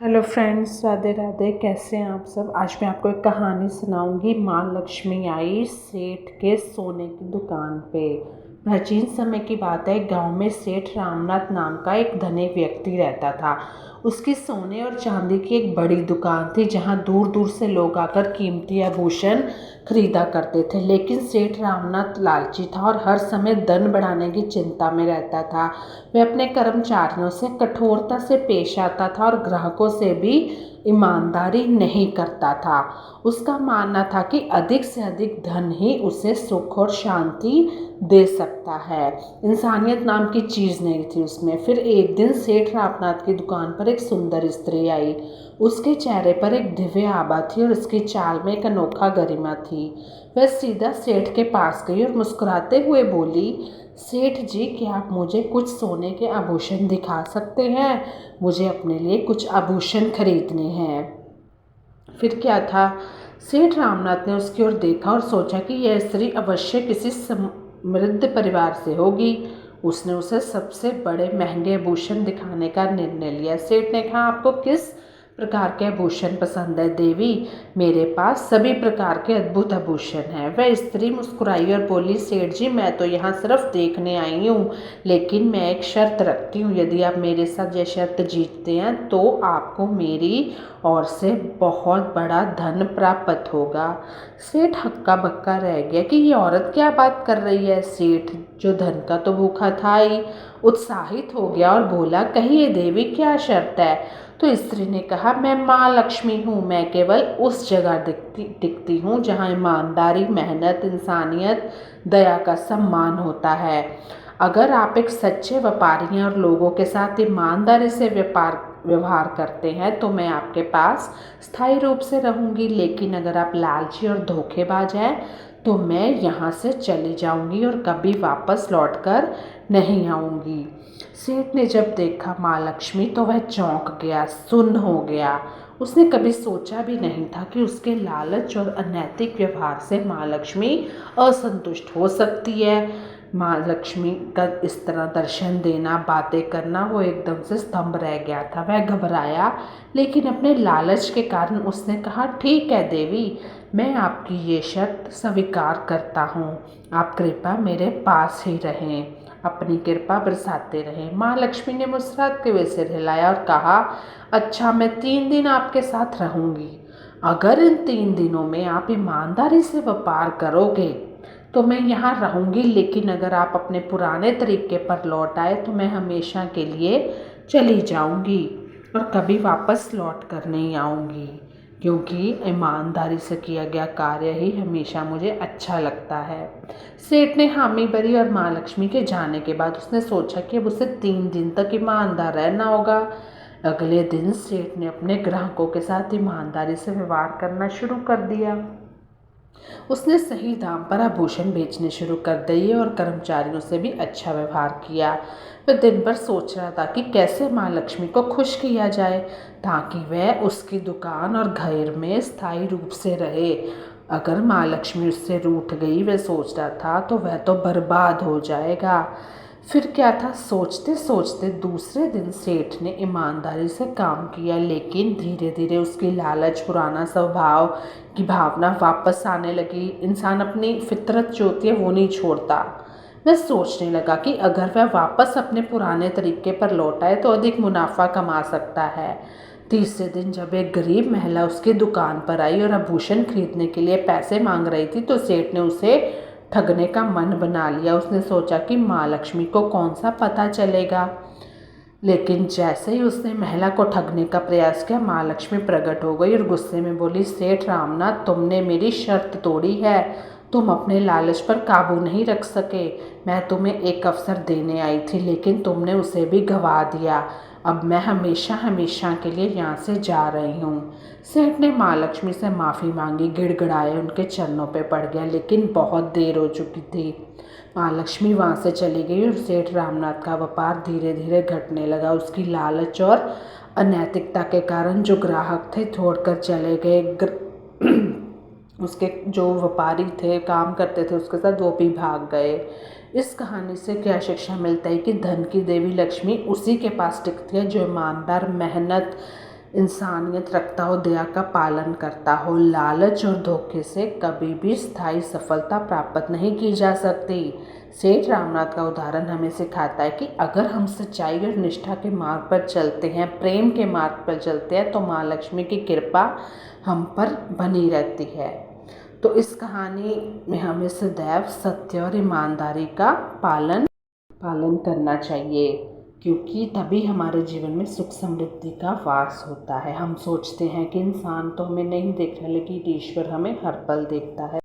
Hello friends, Radhe Radhe. कैसे हैं आप सब। आज मैं आपको एक कहानी सुनाऊंगी। माँ लक्ष्मी आई सेठ के सोने की दुकान पे। प्राचीन समय की बात है। गांव में सेठ रामनाथ नाम का एक धनी व्यक्ति रहता था। उसकी सोने और चांदी की एक बड़ी दुकान थी, जहां दूर दूर से लोग आकर कीमती आभूषण खरीदा करते थे। लेकिन सेठ रामनाथ लालची था और हर समय धन बढ़ाने की चिंता में रहता था। वह अपने कर्मचारियों से कठोरता से पेश आता था और ग्राहकों से भी ईमानदारी नहीं करता था। उसका मानना था कि अधिक से अधिक धन ही उसे सुख और शांति दे सकता है। इंसानियत नाम की चीज़ नहीं थी उसमें। फिर एक दिन सेठ रामनाथ की दुकान पर एक सुंदर स्त्री आई। उसके चेहरे पर एक दिव्य आभा थी और उसकी चाल में एक अनोखा गरिमा थी। वह सीधा सेठ के पास गई और मुस्कुराते हुए बोली, सेठ जी, क्या आप मुझे कुछ सोने के आभूषण दिखा सकते हैं? मुझे अपने लिए कुछ आभूषण खरीदने हैं। फिर क्या था, सेठ रामनाथ ने उसकी ओर देखा और सोचा कि यह स्त्री अवश्य किसी समृद्ध परिवार से होगी। उसने उसे सबसे बड़े महंगे आभूषण दिखाने का निर्णय लिया। सेठ ने कहा, आपको किस प्रकार के आभूषण पसंद है देवी? मेरे पास सभी प्रकार के अद्भुत आभूषण हैं। वह स्त्री मुस्कुराई और बोली, सेठ जी, मैं तो यहाँ सिर्फ देखने आई हूँ, लेकिन मैं एक शर्त रखती हूँ। यदि आप मेरे साथ यह शर्त जीतते हैं तो आपको मेरी ओर से बहुत बड़ा धन प्राप्त होगा। सेठ हक्का बक्का रह गया कि ये औरत क्या बात कर रही है। सेठ, जो धन का तो भूखा था ही, उत्साहित हो गया और बोला, कहिए देवी, क्या शर्त है? तो स्त्री ने कहा, मैं माँ लक्ष्मी हूँ। मैं केवल उस जगह टिकती हूँ जहाँ ईमानदारी, मेहनत, इंसानियत, दया का सम्मान होता है। अगर आप एक सच्चे व्यापारी हैं और लोगों के साथ ईमानदारी से व्यवहार करते हैं तो मैं आपके पास स्थायी रूप से रहूंगी। लेकिन अगर आप लालची और धोखेबाज हैं तो मैं यहाँ से चली जाऊंगी और कभी वापस लौटकर नहीं आऊंगी। सेठ ने जब देखा माँ लक्ष्मी तो वह चौंक गया, सुन्न हो गया। उसने कभी सोचा भी नहीं था कि उसके लालच और अनैतिक व्यवहार से माँ लक्ष्मी असंतुष्ट हो सकती है। माँ लक्ष्मी का इस तरह दर्शन देना, बातें करना, वो एकदम से स्तंभ रह गया था। वह घबराया, लेकिन अपने लालच के कारण उसने कहा, ठीक है देवी, मैं आपकी ये शर्त स्वीकार करता हूँ। आप कृपा मेरे पास ही रहें, अपनी कृपा बरसाते रहें। माँ लक्ष्मी ने मुस्कुराते हुए सिर हिलाया और कहा, अच्छा, मैं 3 दिन आपके साथ रहूँगी। अगर इन 3 दिनों में आप ईमानदारी से व्यापार करोगे तो मैं यहाँ रहूँगी, लेकिन अगर आप अपने पुराने तरीके पर लौट आए तो मैं हमेशा के लिए चली जाऊँगी और कभी वापस लौट कर नहीं आऊँगी, क्योंकि ईमानदारी से किया गया कार्य ही हमेशा मुझे अच्छा लगता है। सेठ ने हामी भरी और माँ लक्ष्मी के जाने के बाद उसने सोचा कि अब उसे 3 दिन तक ईमानदार रहना होगा। अगले दिन सेठ ने अपने ग्राहकों के साथ ईमानदारी से व्यवहार करना शुरू कर दिया। उसने सही दाम पर आभूषण बेचने शुरू कर दिए और कर्मचारियों से भी अच्छा व्यवहार किया। वह दिन भर सोच रहा था कि कैसे माँ लक्ष्मी को खुश किया जाए ताकि वह उसकी दुकान और घर में स्थायी रूप से रहे। अगर माँ लक्ष्मी उससे रूठ गई, वह सोच रहा था, तो वह तो बर्बाद हो जाएगा। फिर क्या था, सोचते सोचते दूसरे दिन सेठ ने ईमानदारी से काम किया, लेकिन धीरे धीरे उसकी लालच, पुराना स्वभाव की भावना वापस आने लगी। इंसान अपनी फितरत जो होती है वो नहीं छोड़ता। वह सोचने लगा कि अगर वह वापस अपने पुराने तरीके पर लौट आए तो अधिक मुनाफा कमा सकता है। तीसरे दिन जब एक गरीब महिला उसकी दुकान पर आई और आभूषण खरीदने के लिए पैसे मांग रही थी तो सेठ ने उसे ठगने का मन बना लिया। उसने सोचा कि माँ लक्ष्मी को कौन सा पता चलेगा, लेकिन जैसे ही उसने महिला को ठगने का प्रयास किया, माँ लक्ष्मी प्रकट हो गई और गुस्से में बोली, सेठ रामनाथ, तुमने मेरी शर्त तोड़ी है। तुम अपने लालच पर काबू नहीं रख सके। मैं तुम्हें एक अवसर देने आई थी, लेकिन तुमने उसे भी गंवा दिया। अब मैं हमेशा हमेशा के लिए यहाँ से जा रही हूँ। सेठ ने माँ लक्ष्मी से माफ़ी मांगी, गिड़गिड़ाए उनके चरणों पे पड़ गया, लेकिन बहुत देर हो चुकी थी। माँ लक्ष्मी वहाँ से चली गई और सेठ रामनाथ का व्यापार धीरे धीरे घटने लगा। उसकी लालच और अनैतिकता के कारण जो ग्राहक थे छोड़कर चले गए। उसके जो व्यापारी थे, काम करते थे उसके साथ, वो भी भाग गए। इस कहानी से क्या शिक्षा मिलता है कि धन की देवी लक्ष्मी उसी के पास टिकती है जो ईमानदार, मेहनत इंसानियत रखता हो, दया का पालन करता हो। लालच और धोखे से कभी भी स्थायी सफलता प्राप्त नहीं की जा सकती। सेठ रामनाथ का उदाहरण हमें सिखाता है कि अगर हम सच्चाई और निष्ठा के मार्ग पर चलते हैं, प्रेम के मार्ग पर चलते हैं, तो माँ लक्ष्मी की कृपा हम पर बनी रहती है। तो इस कहानी में हमें सदैव सत्य और ईमानदारी का पालन करना चाहिए, क्योंकि तभी हमारे जीवन में सुख समृद्धि का वास होता है। हम सोचते हैं कि इंसान तो हमें नहीं देख रहा, लेकिन ईश्वर हमें हर पल देखता है।